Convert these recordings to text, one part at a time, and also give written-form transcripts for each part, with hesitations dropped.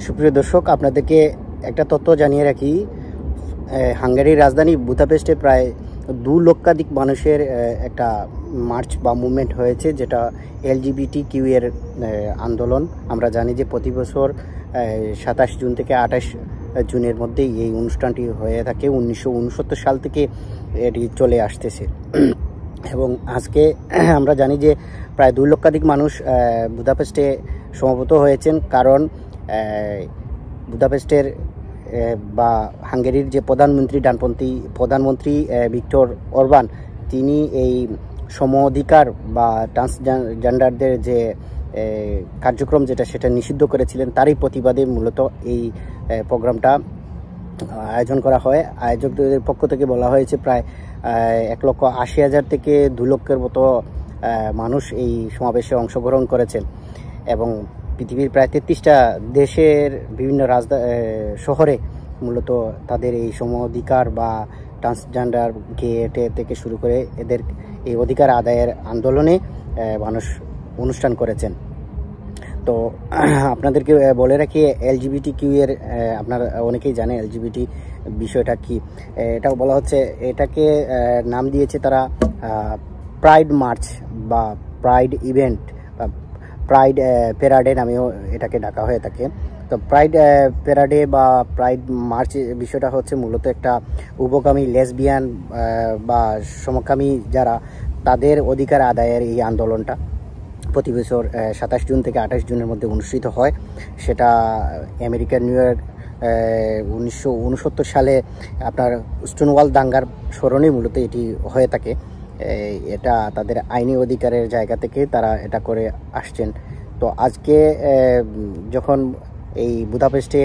সুপ্রিয় দর্শক, আপনাদেরকে একটা তথ্য জানিয়ে রাখি। হাঙ্গেরির রাজধানী বুদাপেস্টে প্রায় 2 লক্ষাধিক মানুষের একটা মার্চ বা মুভমেন্ট হয়েছে, যেটা LGBTQ এর আন্দোলন। আমরা জানি যে প্রতি বছর 27 জুন থেকে 28 জুনের মধ্যে এই অনুষ্ঠানটি হয়ে থাকে। 1969 সাল থেকে এটি চলে আসতেছে এবং আজকে আমরা জানি যে প্রায় 2 লক্ষাধিক মানুষ বুদাপেস্টে সমবেত হয়েছেন, কারণ বুদাপেস্টের বা হাঙ্গেরির যে ডানপন্থী প্রধানমন্ত্রী ভিক্টর অরবান, তিনি এই সম অধিকার বা ট্রান্সজেন্ডারদের যে কার্যক্রম সেটা নিষিদ্ধ করেছিলেন। তারই প্রতিবাদে মূলত এই প্রোগ্রামটা আয়োজন করা হয়। আয়োজকদের পক্ষ থেকে বলা হয়েছে প্রায় 1,80,000 থেকে 2 লক্ষের মতো মানুষ এই সমাবেশে অংশগ্রহণ করেছেন এবং পৃথিবীর প্রায় 33টা দেশের বিভিন্ন শহরে মূলত তাদের এই সম অধিকার বা ট্রান্সজেন্ডার গেটে থেকে শুরু করে এদের এই অধিকার আদায়ের আন্দোলনে মানুষ অনুষ্ঠান করেছেন। তো আপনাদেরকে বলে রাখি, LGBTQ এর আপনারা অনেকেই জানে LGBT বিষয়টা কি। এটাও বলা হচ্ছে, এটাকে নাম দিয়েছে তারা প্রাইড মার্চ বা প্রাইড ইভেন্ট, প্রাইড প্যারাডে নামেও এটাকে ডাকা হয়ে থাকে। তো প্রাইড প্যারাডে বা প্রাইড মার্চ বিষয়টা হচ্ছে মূলত একটা উভকামী, লেসবিয়ান বা সমকামী যারা, তাদের অধিকার আদায়ের এই আন্দোলনটা প্রতি বছর 27 জুন থেকে 28 জুনের মধ্যে অনুষ্ঠিত হয়। সেটা আমেরিকার নিউ ইয়র্ক 1969 সালে আপনার স্টোনওয়াল দাঙ্গার স্মরণে মূলত এটি হয়ে থাকে। এটা তাদের আইনি অধিকারের জায়গা থেকে তারা এটা করে আসছেন। তো আজকে যখন এই বুদাপেস্টে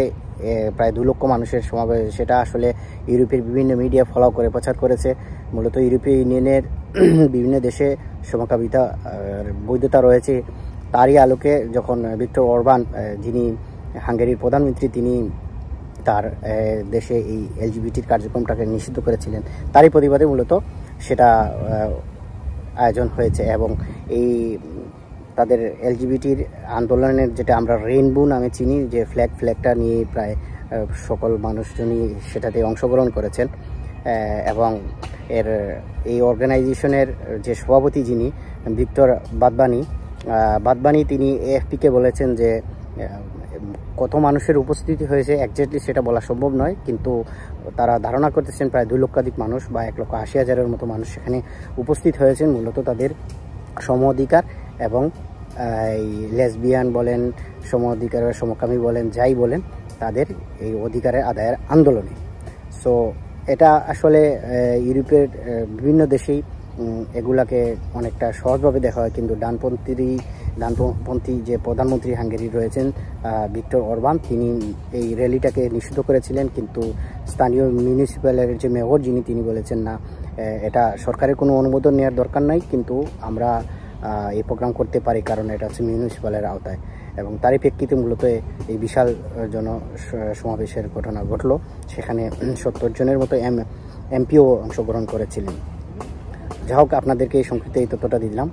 প্রায় 2 লক্ষ মানুষের সমাবেশ, সেটা আসলে ইউরোপের বিভিন্ন মিডিয়া ফলো করে প্রচার করেছে। মূলত ইউরোপীয় ইউনিয়নের বিভিন্ন দেশে সমকামিতা বৈধতা রয়েছে, তারই আলোকে যখন ভিক্টর অরবান, যিনি হাঙ্গেরির প্রধানমন্ত্রী, তিনি তার দেশে এই LGBTর কার্যক্রমটাকে নিষিদ্ধ করেছিলেন, তারই প্রতিবাদে মূলত সেটা আয়োজন হয়েছে। এবং এই তাদের LGBTর আন্দোলনের, যেটা আমরা রেইনবো নামে চিনি, যে ফ্ল্যাগটা নিয়ে প্রায় সকল মানুষজনই সেটাতে অংশগ্রহণ করেছেন। এবং এই অর্গানাইজেশনের যে সভাপতি, যিনি ভিক্টর বাদবানি, তিনি AFP-কে বলেছেন যে কত মানুষের উপস্থিতি হয়েছে একজ্যাক্টলি সেটা বলা সম্ভব নয়, কিন্তু তারা ধারণা করতেছেন প্রায় 2 লক্ষাধিক মানুষ বা 1,80,000-এর মতো মানুষ সেখানে উপস্থিত হয়েছেন, মূলত তাদের সম অধিকার এবং এই লেসবিয়ান বলেন, সম অধিকার, সমকামী বলেন, যাই বলেন, তাদের এই অধিকারের আদায়ের আন্দোলনে। সো এটা আসলে ইউরোপের বিভিন্ন দেশেই এগুলাকে অনেকটা সহজভাবে দেখা হয়, কিন্তু ডানপন্থী যে প্রধানমন্ত্রী হাঙ্গেরি রয়েছেন ভিক্টর অরবান, তিনি এই র্যালিটাকে নিষিদ্ধ করেছিলেন। কিন্তু স্থানীয় মিউনিসিপ্যালের যে মেয়র, তিনি বলেছেন না, এটা সরকারের কোনো অনুমোদন নেওয়ার দরকার নাই, কিন্তু আমরা এই প্রোগ্রাম করতে পারি, কারণ এটা হচ্ছে মিউনিসিপ্যালের আওতায়। এবং তারই প্রেক্ষিতে মূলত এই বিশাল সমাবেশের ঘটনা ঘটলো। সেখানে 70 জনের মতো এমপিও অংশগ্রহণ করেছিলেন। যাই হোক, আপনাদেরকে এই সংক্ষিপ্ত এই তথ্যটা দিলাম।